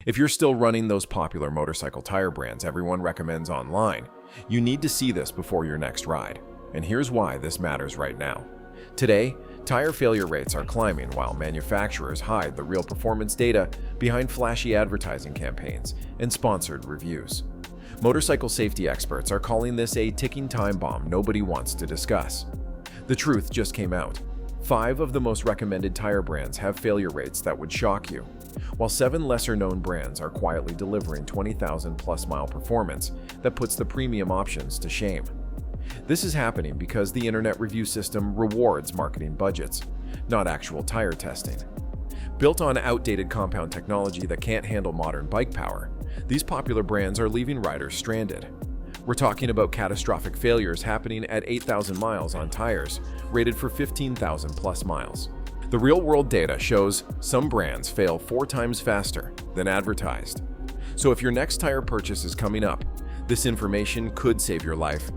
If you're still running those popular motorcycle tire brands everyone recommends online, you need to see this before your next ride. And here's why this matters right now. Today, tire failure rates are climbing while manufacturers hide the real performance data behind flashy advertising campaigns and sponsored reviews. Motorcycle safety experts are calling this a ticking time bomb nobody wants to discuss. The truth just came out. 5 of the most recommended tire brands have failure rates that would shock you, while 7 lesser-known brands are quietly delivering 20,000-plus mile performance that puts the premium options to shame. This is happening because the internet review system rewards marketing budgets, not actual tire testing. Built on outdated compound technology that can't handle modern bike power, these popular brands are leaving riders stranded. We're talking about catastrophic failures happening at 8,000 miles on tires rated for 15,000-plus miles. The real-world data shows some brands fail 4 times faster than advertised. So if your next tire purchase is coming up, this information could save your life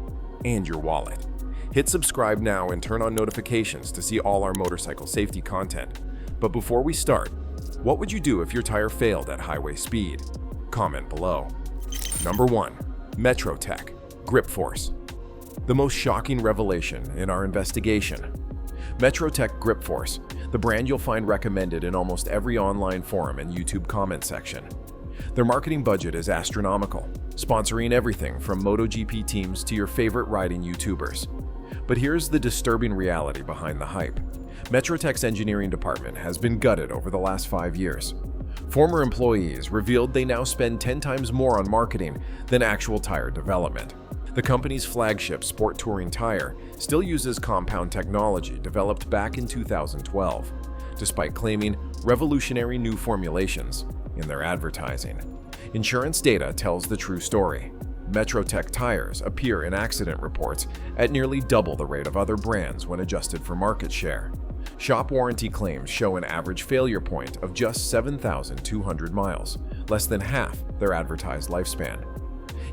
and your wallet. Hit subscribe now and turn on notifications to see all our motorcycle safety content. But before we start, what would you do if your tire failed at highway speed? Comment below. Number 1. Metrotech Grip Force. The most shocking revelation in our investigation. Metrotech Grip Force, the brand you'll find recommended in almost every online forum and YouTube comment section. Their marketing budget is astronomical, sponsoring everything from MotoGP teams to your favorite riding YouTubers. But here's the disturbing reality behind the hype. Metrotech's engineering department has been gutted over the last 5 years. Former employees revealed they now spend 10 times more on marketing than actual tire development. The company's flagship sport touring tire still uses compound technology developed back in 2012, despite claiming revolutionary new formulations in their advertising. Insurance data tells the true story. Metrotech tires appear in accident reports at nearly double the rate of other brands when adjusted for market share. Shop warranty claims show an average failure point of just 7,200 miles, less than half their advertised lifespan.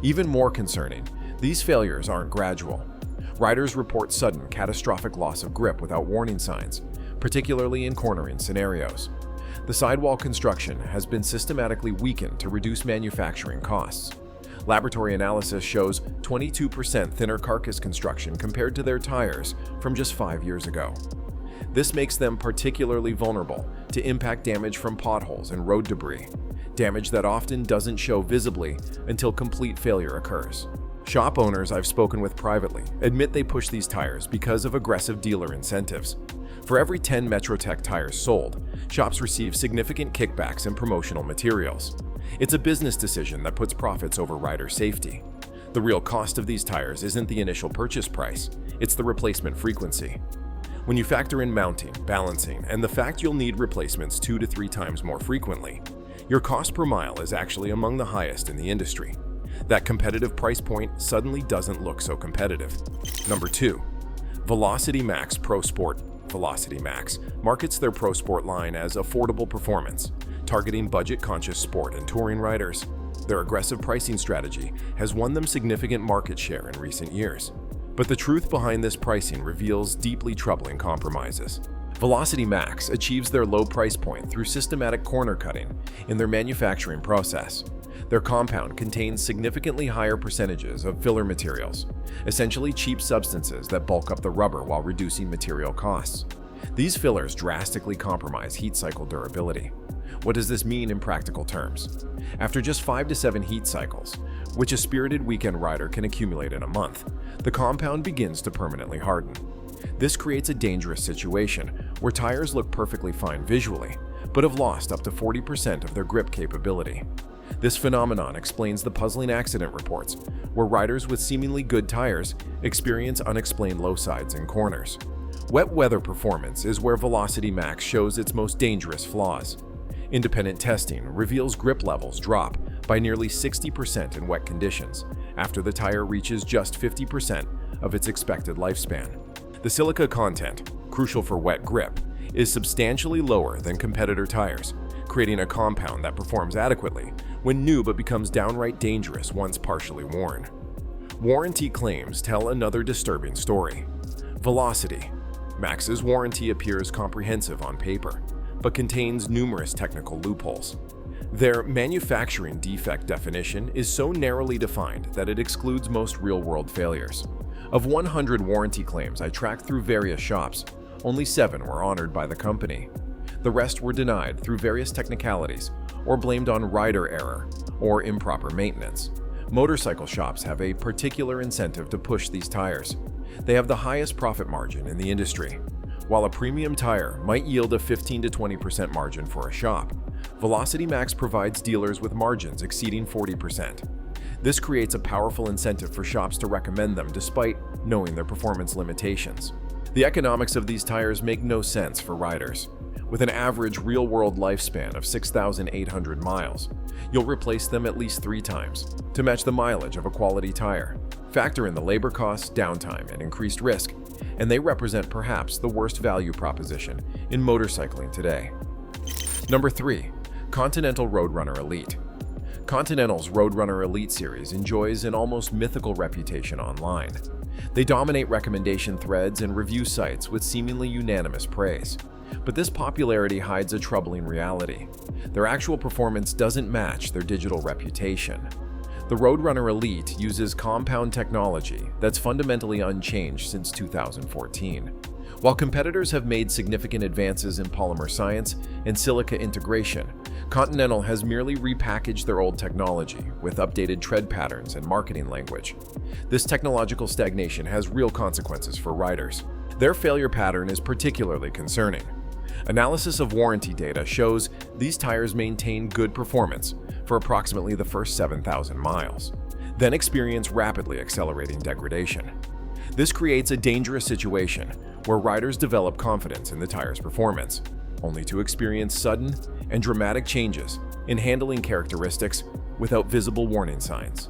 Even more concerning, these failures aren't gradual. Riders report sudden, catastrophic loss of grip without warning signs, particularly in cornering scenarios. The sidewall construction has been systematically weakened to reduce manufacturing costs. Laboratory analysis shows 22% thinner carcass construction compared to their tires from just 5 years ago. This makes them particularly vulnerable to impact damage from potholes and road debris, damage that often doesn't show visibly until complete failure occurs. Shop owners I've spoken with privately admit they push these tires because of aggressive dealer incentives. For every 10 Metrotech tires sold, shops receive significant kickbacks and promotional materials. It's a business decision that puts profits over rider safety. The real cost of these tires isn't the initial purchase price, it's the replacement frequency. When you factor in mounting, balancing, and the fact you'll need replacements 2 to 3 times more frequently, your cost per mile is actually among the highest in the industry. That competitive price point suddenly doesn't look so competitive. Number 2. Velocity Max Pro Sport. Velocity Max markets their Pro Sport line as affordable performance, targeting budget-conscious sport and touring riders. Their aggressive pricing strategy has won them significant market share in recent years. But the truth behind this pricing reveals deeply troubling compromises. Velocity Max achieves their low price point through systematic corner cutting in their manufacturing process. Their compound contains significantly higher percentages of filler materials, essentially cheap substances that bulk up the rubber while reducing material costs. These fillers drastically compromise heat cycle durability. What does this mean in practical terms? After just 5 to 7 heat cycles, which a spirited weekend rider can accumulate in a month, the compound begins to permanently harden. This creates a dangerous situation where tires look perfectly fine visually, but have lost up to 40% of their grip capability. This phenomenon explains the puzzling accident reports, where riders with seemingly good tires experience unexplained low sides in corners. Wet weather performance is where Velocity Max shows its most dangerous flaws. Independent testing reveals grip levels drop by nearly 60% in wet conditions after the tire reaches just 50% of its expected lifespan. The silica content, crucial for wet grip, is substantially lower than competitor tires, creating a compound that performs adequately when new but becomes downright dangerous once partially worn. Warranty claims tell another disturbing story. Velocity Max's warranty appears comprehensive on paper, but contains numerous technical loopholes. Their manufacturing defect definition is so narrowly defined that it excludes most real-world failures. Of 100 warranty claims I tracked through various shops, only 7 were honored by the company. The rest were denied through various technicalities or blamed on rider error or improper maintenance. Motorcycle shops have a particular incentive to push these tires. They have the highest profit margin in the industry. While a premium tire might yield a 15 to 20% margin for a shop, Velocity Max provides dealers with margins exceeding 40%. This creates a powerful incentive for shops to recommend them despite knowing their performance limitations. The economics of these tires make no sense for riders. With an average real-world lifespan of 6,800 miles, you'll replace them at least 3 times to match the mileage of a quality tire. Factor in the labor costs, downtime, and increased risk, and they represent perhaps the worst value proposition in motorcycling today. Number 3. Continental Roadrunner Elite. Continental's Roadrunner Elite series enjoys an almost mythical reputation online. They dominate recommendation threads and review sites with seemingly unanimous praise. But this popularity hides a troubling reality. Their actual performance doesn't match their digital reputation. The Roadrunner Elite uses compound technology that's fundamentally unchanged since 2014. While competitors have made significant advances in polymer science and silica integration, Continental has merely repackaged their old technology with updated tread patterns and marketing language. This technological stagnation has real consequences for riders. Their failure pattern is particularly concerning. Analysis of warranty data shows these tires maintain good performance for approximately the first 7,000 miles, then experience rapidly accelerating degradation. This creates a dangerous situation where riders develop confidence in the tire's performance, only to experience sudden and dramatic changes in handling characteristics without visible warning signs.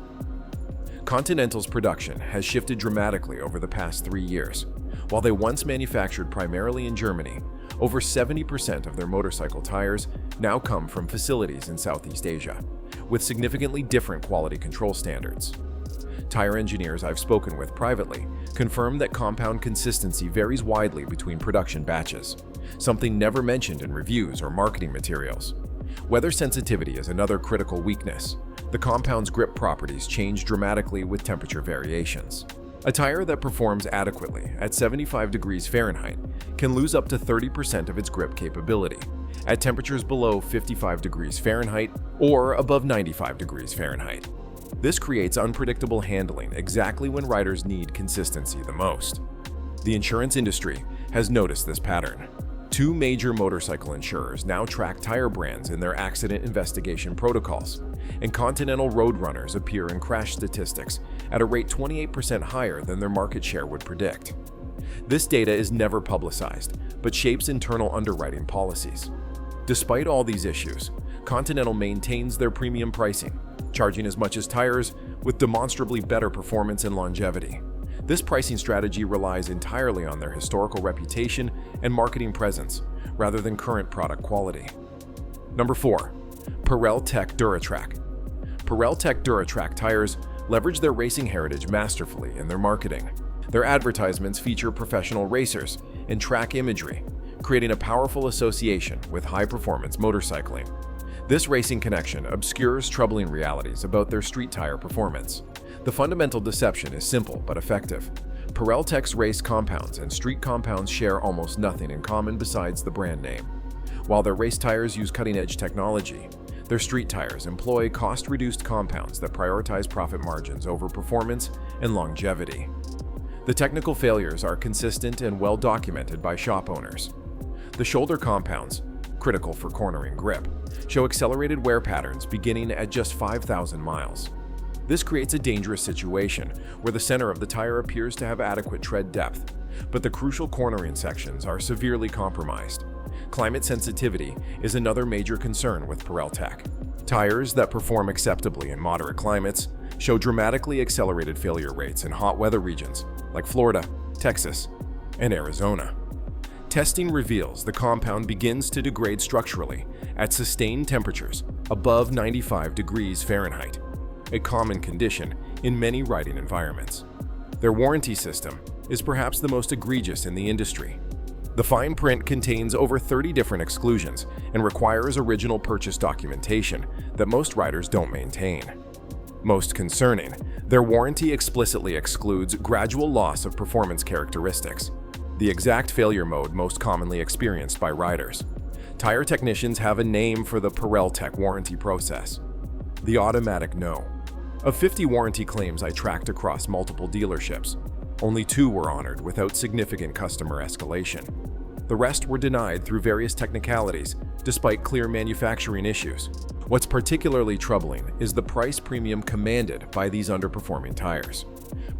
Continental's production has shifted dramatically over the past 3 years. While they once manufactured primarily in Germany, over 70% of their motorcycle tires now come from facilities in Southeast Asia, with significantly different quality control standards. Tire engineers I've spoken with privately confirm that compound consistency varies widely between production batches, something never mentioned in reviews or marketing materials. Weather sensitivity is another critical weakness. The compound's grip properties change dramatically with temperature variations. A tire that performs adequately at 75 degrees Fahrenheit can lose up to 30% of its grip capability at temperatures below 55 degrees Fahrenheit or above 95 degrees Fahrenheit. This creates unpredictable handling exactly when riders need consistency the most. The insurance industry has noticed this pattern. 2 major motorcycle insurers now track tire brands in their accident investigation protocols, and Continental Roadrunners appear in crash statistics at a rate 28% higher than their market share would predict. This data is never publicized, but shapes internal underwriting policies. Despite all these issues, Continental maintains their premium pricing, charging as much as tires with demonstrably better performance and longevity. This pricing strategy relies entirely on their historical reputation and marketing presence, rather than current product quality. Number 4. Pirelli Tech Duratrac. Pirelli Tech Duratrac tires leverage their racing heritage masterfully in their marketing. Their advertisements feature professional racers and track imagery, creating a powerful association with high-performance motorcycling. This racing connection obscures troubling realities about their street tire performance. The fundamental deception is simple but effective. Pirelli Tech's race compounds and street compounds share almost nothing in common besides the brand name. While their race tires use cutting-edge technology, their street tires employ cost-reduced compounds that prioritize profit margins over performance and longevity. The technical failures are consistent and well documented by shop owners. The shoulder compounds, critical for cornering grip, show accelerated wear patterns beginning at just 5,000 miles. This creates a dangerous situation where the center of the tire appears to have adequate tread depth, but the crucial cornering sections are severely compromised. Climate sensitivity is another major concern with Pirelli Tech. Tires that perform acceptably in moderate climates show dramatically accelerated failure rates in hot weather regions like Florida, Texas, and Arizona. Testing reveals the compound begins to degrade structurally at sustained temperatures above 95 degrees Fahrenheit, a common condition in many riding environments. Their warranty system is perhaps the most egregious in the industry. The fine print contains over 30 different exclusions and requires original purchase documentation that most riders don't maintain. Most concerning, their warranty explicitly excludes gradual loss of performance characteristics, the exact failure mode most commonly experienced by riders. Tire technicians have a name for the Pirelli warranty process: the automatic no. Of 50 warranty claims I tracked across multiple dealerships, only 2 were honored without significant customer escalation. The rest were denied through various technicalities, despite clear manufacturing issues. What's particularly troubling is the price premium commanded by these underperforming tires.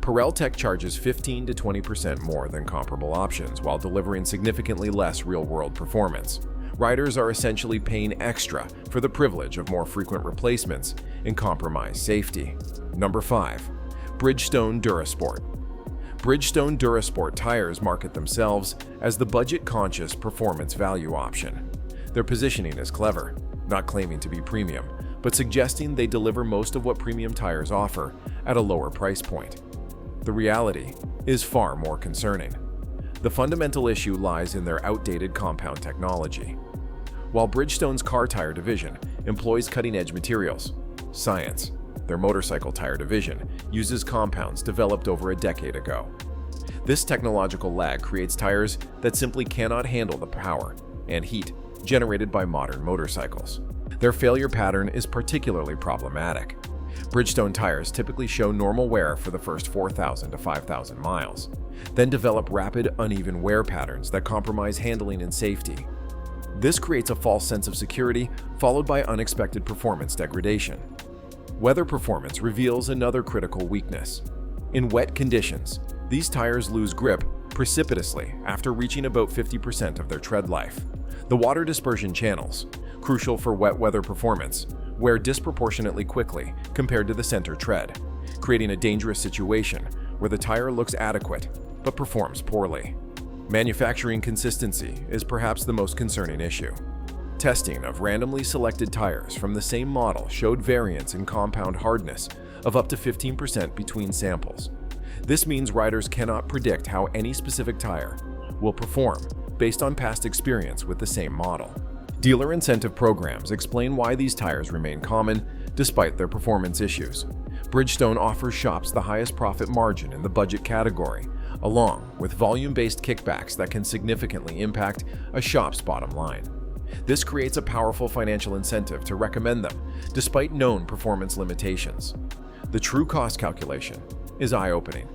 Pirelli charges 15 to 20% more than comparable options while delivering significantly less real-world performance. Riders are essentially paying extra for the privilege of more frequent replacements and compromised safety. Number 5. Bridgestone Durasport. Bridgestone Durasport tires market themselves as the budget-conscious performance value option. Their positioning is clever, not claiming to be premium, but suggesting they deliver most of what premium tires offer at a lower price point. The reality is far more concerning. The fundamental issue lies in their outdated compound technology. While Bridgestone's car tire division employs cutting-edge materials, science, their motorcycle tire division uses compounds developed over a decade ago. This technological lag creates tires that simply cannot handle the power and heat generated by modern motorcycles. Their failure pattern is particularly problematic. Bridgestone tires typically show normal wear for the first 4,000 to 5,000 miles, then develop rapid, uneven wear patterns that compromise handling and safety. This creates a false sense of security, followed by unexpected performance degradation. Weather performance reveals another critical weakness. In wet conditions, these tires lose grip precipitously after reaching about 50% of their tread life. The water dispersion channels, crucial for wet weather performance, wear disproportionately quickly compared to the center tread, creating a dangerous situation where the tire looks adequate but performs poorly. Manufacturing consistency is perhaps the most concerning issue. Testing of randomly selected tires from the same model showed variance in compound hardness of up to 15% between samples. This means riders cannot predict how any specific tire will perform based on past experience with the same model. Dealer incentive programs explain why these tires remain common despite their performance issues. Bridgestone offers shops the highest profit margin in the budget category, along with volume-based kickbacks that can significantly impact a shop's bottom line. This creates a powerful financial incentive to recommend them, despite known performance limitations. The true cost calculation is eye-opening.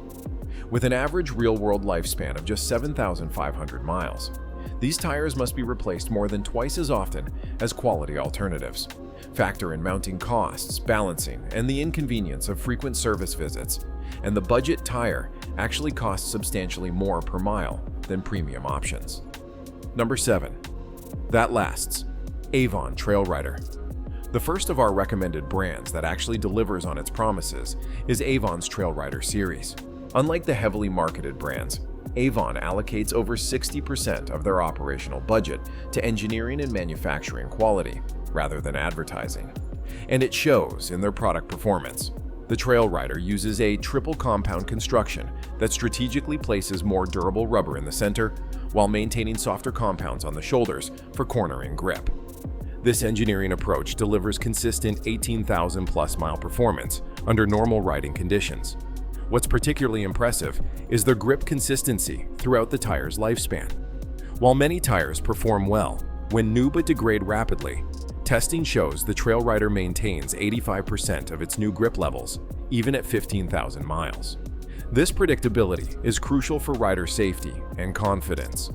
With an average real-world lifespan of just 7,500 miles, these tires must be replaced more than twice as often as quality alternatives. Factor in mounting costs, balancing, and the inconvenience of frequent service visits, and the budget tire actually costs substantially more per mile than premium options. Number 7. That lasts. Avon Trail Rider. The first of our recommended brands that actually delivers on its promises is Avon's Trail Rider series. Unlike the heavily marketed brands, Avon allocates over 60% of their operational budget to engineering and manufacturing quality, rather than advertising. And it shows in their product performance. The Trail Rider uses a triple compound construction that strategically places more durable rubber in the center while maintaining softer compounds on the shoulders for cornering grip. This engineering approach delivers consistent 18,000+ mile performance under normal riding conditions. What's particularly impressive is their grip consistency throughout the tire's lifespan. While many tires perform well when new but degrade rapidly, testing shows the Trail Rider maintains 85% of its new grip levels, even at 15,000 miles. This predictability is crucial for rider safety and confidence.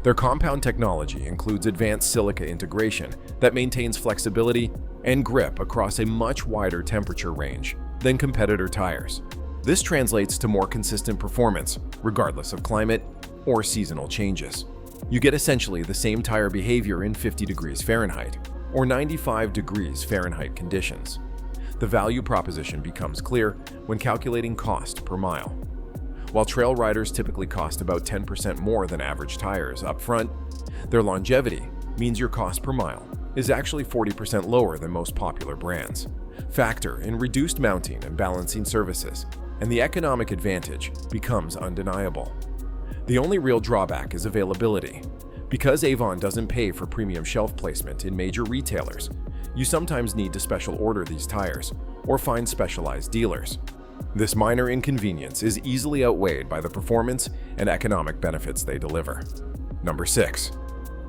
Their compound technology includes advanced silica integration that maintains flexibility and grip across a much wider temperature range than competitor tires. This translates to more consistent performance, regardless of climate or seasonal changes. You get essentially the same tire behavior in 50 degrees Fahrenheit or 95 degrees Fahrenheit conditions. The value proposition becomes clear when calculating cost per mile. While trail riders typically cost about 10% more than average tires up front, their longevity means your cost per mile is actually 40% lower than most popular brands. Factor in reduced mounting and balancing services, and the economic advantage becomes undeniable. The only real drawback is availability. Because Avon doesn't pay for premium shelf placement in major retailers, you sometimes need to special order these tires or find specialized dealers. This minor inconvenience is easily outweighed by the performance and economic benefits they deliver. Number 6.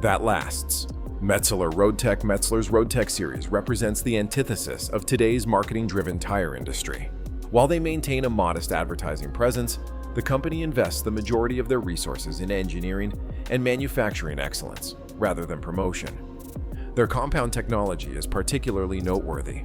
That lasts. Metzeler Roadtech. Metzeler's Roadtech series represents the antithesis of today's marketing-driven tire industry. While they maintain a modest advertising presence, the company invests the majority of their resources in engineering and manufacturing excellence, rather than promotion. Their compound technology is particularly noteworthy.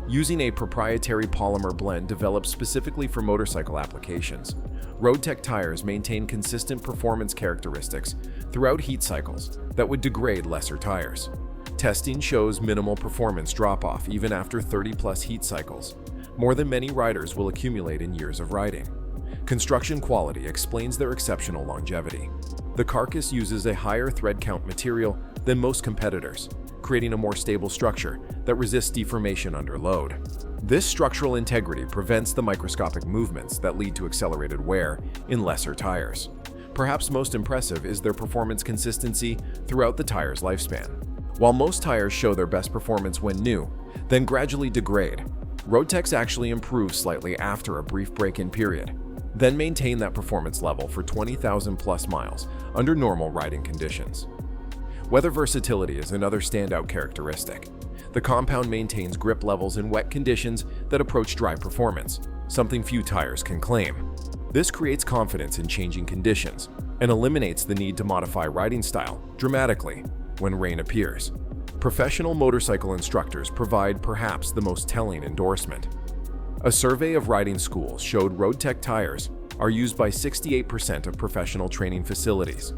Using a proprietary polymer blend developed specifically for motorcycle applications, Roadtech tires maintain consistent performance characteristics throughout heat cycles that would degrade lesser tires. Testing shows minimal performance drop-off even after 30-plus heat cycles, more than many riders will accumulate in years of riding. Construction quality explains their exceptional longevity. The carcass uses a higher thread count material than most competitors, creating a more stable structure that resists deformation under load. This structural integrity prevents the microscopic movements that lead to accelerated wear in lesser tires. Perhaps most impressive is their performance consistency throughout the tire's lifespan. While most tires show their best performance when new, then gradually degrade, Roadtech's actually improve slightly after a brief break-in period, then maintain that performance level for 20,000 plus miles under normal riding conditions. Weather versatility is another standout characteristic. The compound maintains grip levels in wet conditions that approach dry performance, something few tires can claim. This creates confidence in changing conditions and eliminates the need to modify riding style dramatically when rain appears. Professional motorcycle instructors provide perhaps the most telling endorsement. A survey of riding schools showed Roadtech tires are used by 68% of professional training facilities,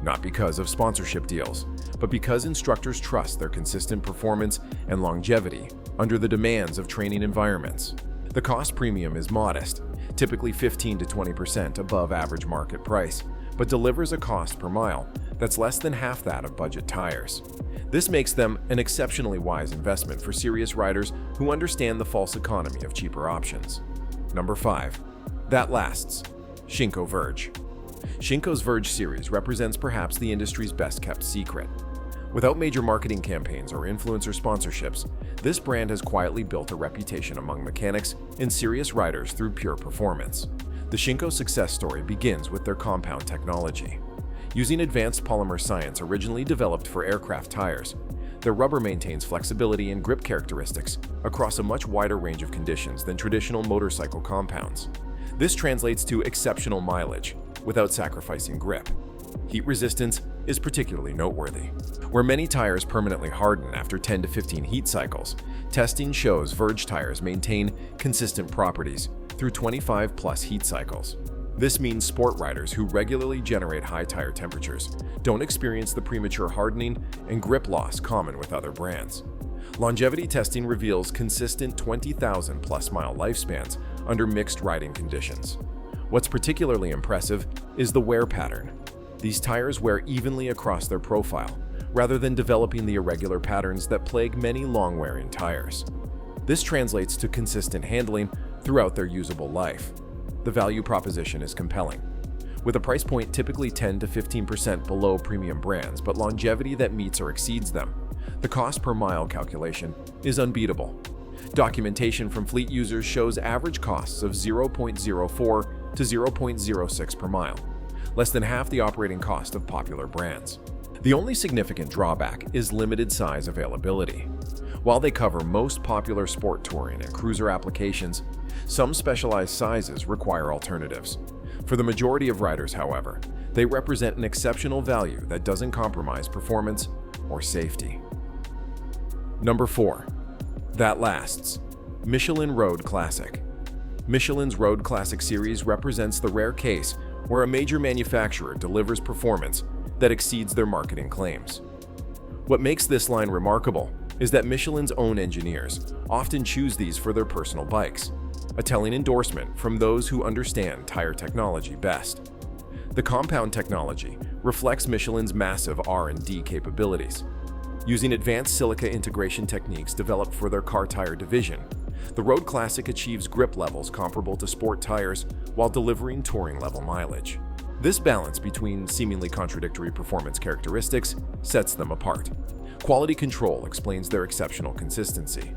not because of sponsorship deals, but because instructors trust their consistent performance and longevity under the demands of training environments. The cost premium is modest, typically 15 to 20% above average market price, but delivers a cost per mile that's less than half that of budget tires. This makes them an exceptionally wise investment for serious riders who understand the false economy of cheaper options. Number 5. That lasts. Shinko Verge. Shinko's Verge series represents perhaps the industry's best-kept secret. Without major marketing campaigns or influencer sponsorships, this brand has quietly built a reputation among mechanics and serious riders through pure performance. The Shinko success story begins with their compound technology. Using advanced polymer science originally developed for aircraft tires, their rubber maintains flexibility and grip characteristics across a much wider range of conditions than traditional motorcycle compounds. This translates to exceptional mileage without sacrificing grip. Heat resistance is particularly noteworthy. Where many tires permanently harden after 10 to 15 heat cycles, testing shows Verge tires maintain consistent properties through 25-plus heat cycles. This means sport riders who regularly generate high tire temperatures don't experience the premature hardening and grip loss common with other brands. Longevity testing reveals consistent 20,000-plus mile lifespans under mixed riding conditions. What's particularly impressive is the wear pattern. These tires wear evenly across their profile, rather than developing the irregular patterns that plague many long-wearing tires. This translates to consistent handling throughout their usable life. The value proposition is compelling. With a price point typically 10 to 15% below premium brands, but longevity that meets or exceeds them, the cost per mile calculation is unbeatable. Documentation from fleet users shows average costs of 0.04 to 0.06 per mile, less than half the operating cost of popular brands. The only significant drawback is limited size availability. While they cover most popular sport touring and cruiser applications, some specialized sizes require alternatives. For the majority of riders, however, they represent an exceptional value that doesn't compromise performance or safety. Number 4. That lasts. Michelin Road Classic. Michelin's Road Classic series represents the rare case where a major manufacturer delivers performance that exceeds their marketing claims. What makes this line remarkable is that Michelin's own engineers often choose these for their personal bikes, a telling endorsement from those who understand tire technology best. The compound technology reflects Michelin's massive R&D capabilities. Using advanced silica integration techniques developed for their car tire division, the Road Classic achieves grip levels comparable to sport tires while delivering touring-level mileage. This balance between seemingly contradictory performance characteristics sets them apart. Quality control explains their exceptional consistency.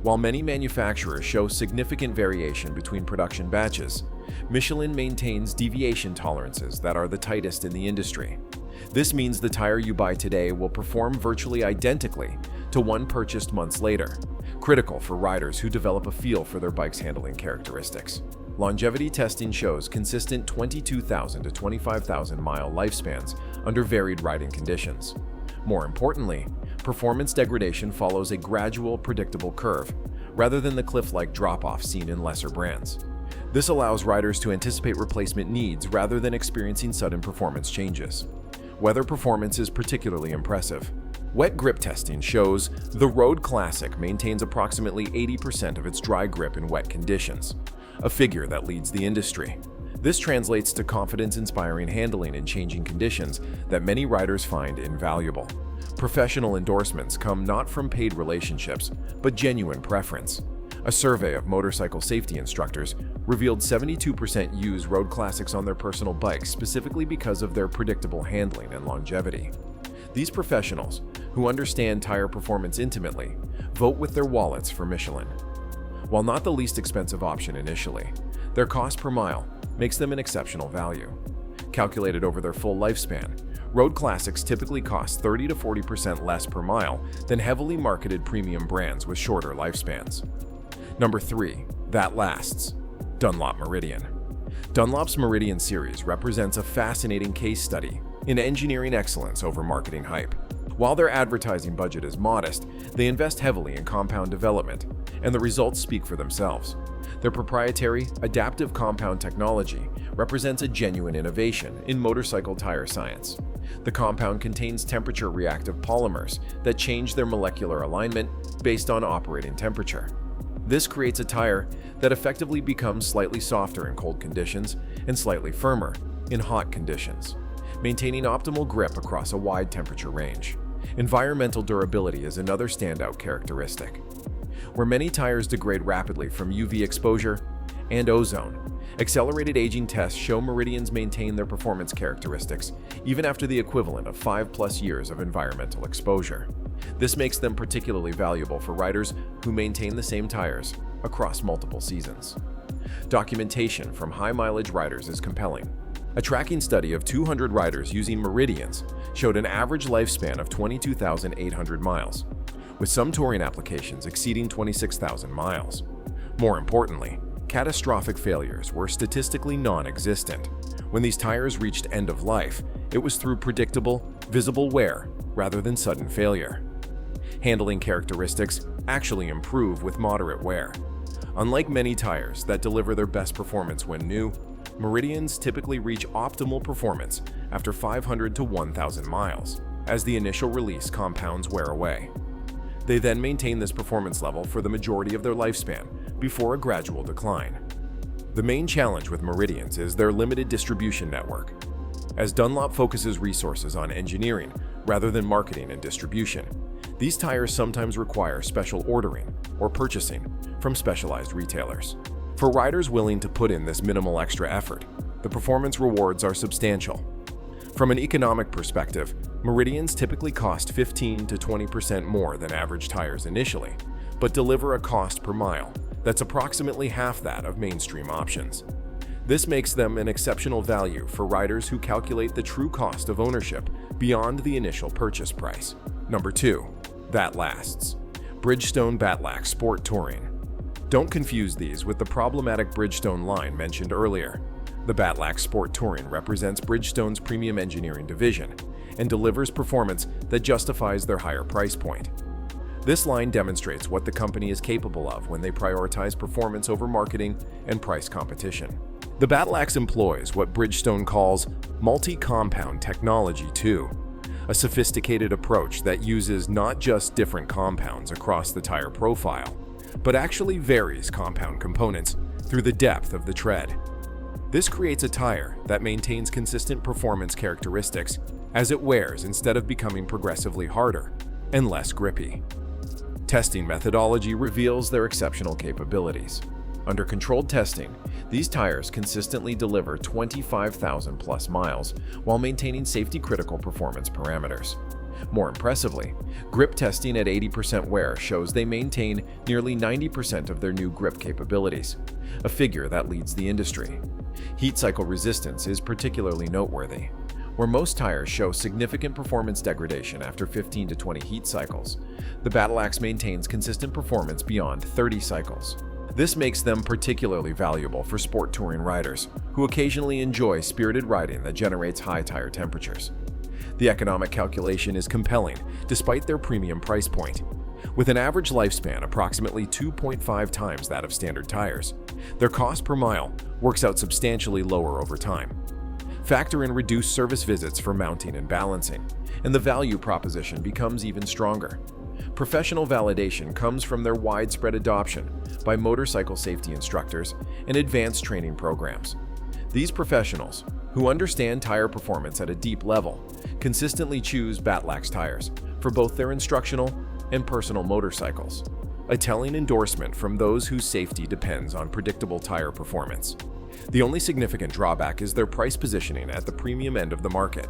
While many manufacturers show significant variation between production batches, Michelin maintains deviation tolerances that are the tightest in the industry. This means the tire you buy today will perform virtually identically to one purchased months later, critical for riders who develop a feel for their bike's handling characteristics. Longevity testing shows consistent 22,000 to 25,000 mile lifespans under varied riding conditions. More importantly, performance degradation follows a gradual, predictable curve, rather than the cliff-like drop-off seen in lesser brands. This allows riders to anticipate replacement needs rather than experiencing sudden performance changes. Weather performance is particularly impressive. Wet grip testing shows the Road Classic maintains approximately 80% of its dry grip in wet conditions, a figure that leads the industry. This translates to confidence-inspiring handling in changing conditions that many riders find invaluable. Professional endorsements come not from paid relationships, but genuine preference. A survey of motorcycle safety instructors revealed 72% use Road Classics on their personal bikes specifically because of their predictable handling and longevity. These professionals, who understand tire performance intimately, vote with their wallets for Michelin. While not the least expensive option initially, their cost per mile makes them an exceptional value. Calculated over their full lifespan, Road Classics typically cost 30 to 40% less per mile than heavily marketed premium brands with shorter lifespans. Number 3. That lasts. Dunlop Meridian. Dunlop's Meridian series represents a fascinating case study in engineering excellence over marketing hype. While their advertising budget is modest, they invest heavily in compound development, and the results speak for themselves. Their proprietary, adaptive compound technology represents a genuine innovation in motorcycle tire science. The compound contains temperature-reactive polymers that change their molecular alignment based on operating temperature. This creates a tire that effectively becomes slightly softer in cold conditions and slightly firmer in hot conditions, maintaining optimal grip across a wide temperature range. Environmental durability is another standout characteristic. Where many tires degrade rapidly from UV exposure and ozone, accelerated aging tests show Meridians maintain their performance characteristics even after the equivalent of 5+ years of environmental exposure. This makes them particularly valuable for riders who maintain the same tires across multiple seasons. Documentation from high-mileage riders is compelling. A tracking study of 200 riders using Meridians showed an average lifespan of 22,800 miles, with some touring applications exceeding 26,000 miles. More importantly, catastrophic failures were statistically non-existent. When these tires reached end of life, it was through predictable, visible wear rather than sudden failure. Handling characteristics actually improve with moderate wear. Unlike many tires that deliver their best performance when new, Meridians typically reach optimal performance after 500 to 1,000 miles, as the initial release compounds wear away. They then maintain this performance level for the majority of their lifespan before a gradual decline. The main challenge with Meridians is their limited distribution network. As Dunlop focuses resources on engineering rather than marketing and distribution, these tires sometimes require special ordering or purchasing from specialized retailers. For riders willing to put in this minimal extra effort, the performance rewards are substantial. From an economic perspective, Meridians typically cost 15 to 20% more than average tires initially, but deliver a cost per mile that's approximately half that of mainstream options. This makes them an exceptional value for riders who calculate the true cost of ownership beyond the initial purchase price. Number 2. That lasts. Bridgestone Batlac Sport Touring. Don't confuse these with the problematic Bridgestone line mentioned earlier. The Batlac Sport Touring represents Bridgestone's premium engineering division and delivers performance that justifies their higher price point. This line demonstrates what the company is capable of when they prioritize performance over marketing and price competition. The Batlac employs what Bridgestone calls multi-compound technology too, a sophisticated approach that uses not just different compounds across the tire profile, but actually varies compound components through the depth of the tread. This creates a tire that maintains consistent performance characteristics as it wears instead of becoming progressively harder and less grippy. Testing methodology reveals their exceptional capabilities. Under controlled testing, these tires consistently deliver 25,000 plus miles while maintaining safety-critical performance parameters. More impressively, grip testing at 80% wear shows they maintain nearly 90% of their new grip capabilities, a figure that leads the industry. Heat cycle resistance is particularly noteworthy. Where most tires show significant performance degradation after 15 to 20 heat cycles, the Batlac maintains consistent performance beyond 30 cycles. This makes them particularly valuable for sport touring riders who occasionally enjoy spirited riding that generates high tire temperatures. The economic calculation is compelling despite their premium price point. With an average lifespan approximately 2.5 times that of standard tires, their cost per mile works out substantially lower over time. Factor in reduced service visits for mounting and balancing, and the value proposition becomes even stronger. Professional validation comes from their widespread adoption by motorcycle safety instructors and advanced training programs. These professionals, who understand tire performance at a deep level, consistently choose Batlac tires for both their instructional and personal motorcycles, a telling endorsement from those whose safety depends on predictable tire performance. The only significant drawback is their price positioning at the premium end of the market.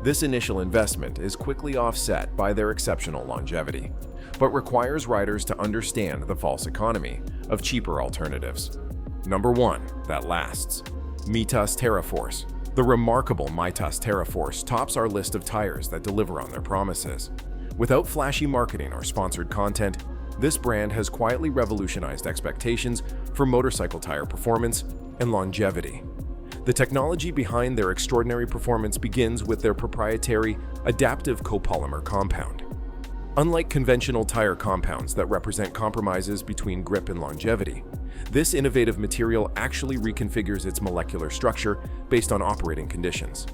This initial investment is quickly offset by their exceptional longevity, but requires riders to understand the false economy of cheaper alternatives. Number 1 that lasts. Mitas TerraForce. The remarkable Mitas TerraForce tops our list of tires that deliver on their promises. Without flashy marketing or sponsored content, this brand has quietly revolutionized expectations for motorcycle tire performance and longevity. The technology behind their extraordinary performance begins with their proprietary adaptive copolymer compound. Unlike conventional tire compounds that represent compromises between grip and longevity, this innovative material actually reconfigures its molecular structure based on operating conditions.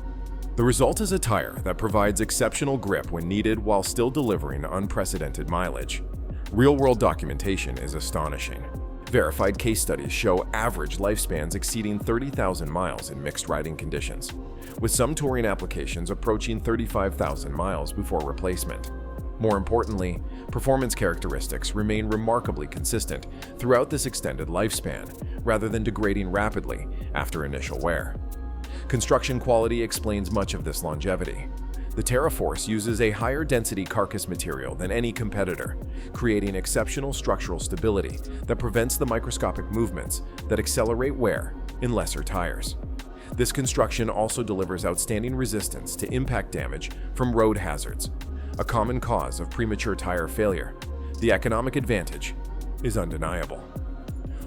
The result is a tire that provides exceptional grip when needed while still delivering unprecedented mileage. Real-world documentation is astonishing. Verified case studies show average lifespans exceeding 30,000 miles in mixed riding conditions, with some touring applications approaching 35,000 miles before replacement. More importantly, performance characteristics remain remarkably consistent throughout this extended lifespan, rather than degrading rapidly after initial wear. Construction quality explains much of this longevity. The TerraForce uses a higher density carcass material than any competitor, creating exceptional structural stability that prevents the microscopic movements that accelerate wear in lesser tires. This construction also delivers outstanding resistance to impact damage from road hazards, a common cause of premature tire failure. The economic advantage is undeniable.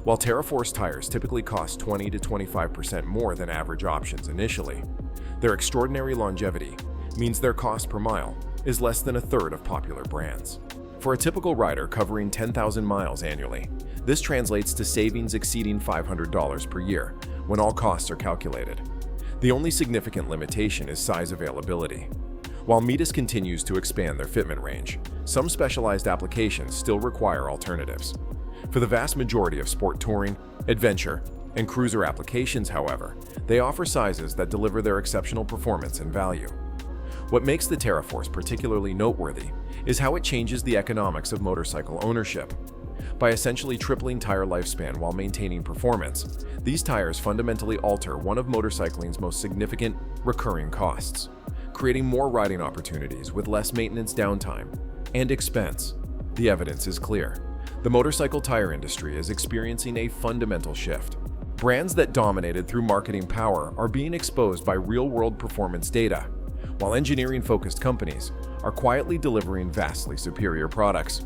While TerraForce tires typically cost 20 to 25% more than average options initially, their extraordinary longevity means their cost per mile is less than a third of popular brands. For a typical rider covering 10,000 miles annually, this translates to savings exceeding $500 per year when all costs are calculated. The only significant limitation is size availability. While Mitas continues to expand their fitment range, some specialized applications still require alternatives. For the vast majority of sport touring, adventure, and cruiser applications, however, they offer sizes that deliver their exceptional performance and value. What makes the TerraForce particularly noteworthy is how it changes the economics of motorcycle ownership. By essentially tripling tire lifespan while maintaining performance, these tires fundamentally alter one of motorcycling's most significant recurring costs, creating more riding opportunities with less maintenance downtime and expense. The evidence is clear. The motorcycle tire industry is experiencing a fundamental shift. Brands that dominated through marketing power are being exposed by real-world performance data, while engineering-focused companies are quietly delivering vastly superior products.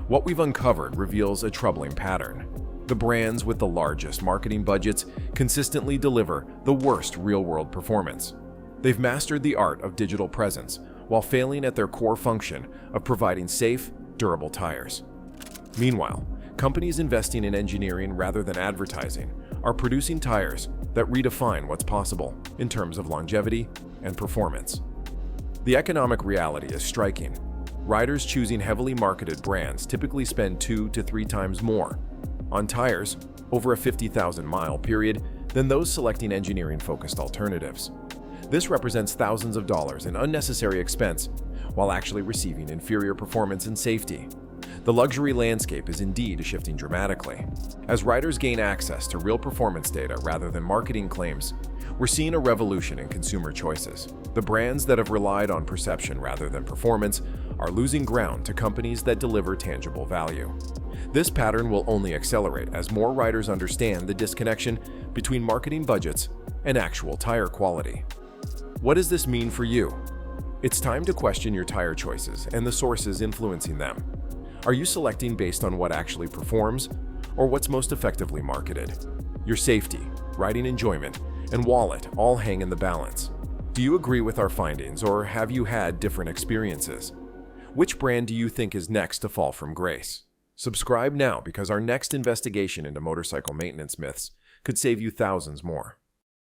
What we've uncovered reveals a troubling pattern. The brands with the largest marketing budgets consistently deliver the worst real-world performance. They've mastered the art of digital presence while failing at their core function of providing safe, durable tires. Meanwhile, companies investing in engineering rather than advertising are producing tires that redefine what's possible in terms of longevity and performance. The economic reality is striking. Riders choosing heavily marketed brands typically spend 2 to 3 times more on tires over a 50,000-mile period than those selecting engineering-focused alternatives. This represents thousands of dollars in unnecessary expense while actually receiving inferior performance and safety. The luxury landscape is indeed shifting dramatically. As riders gain access to real performance data rather than marketing claims, we're seeing a revolution in consumer choices. The brands that have relied on perception rather than performance are losing ground to companies that deliver tangible value. This pattern will only accelerate as more riders understand the disconnection between marketing budgets and actual tire quality. What does this mean for you? It's time to question your tire choices and the sources influencing them. Are you selecting based on what actually performs or what's most effectively marketed? Your safety, riding enjoyment, and wallet all hang in the balance. Do you agree with our findings, or have you had different experiences? Which brand do you think is next to fall from grace? Subscribe now, because our next investigation into motorcycle maintenance myths could save you thousands more.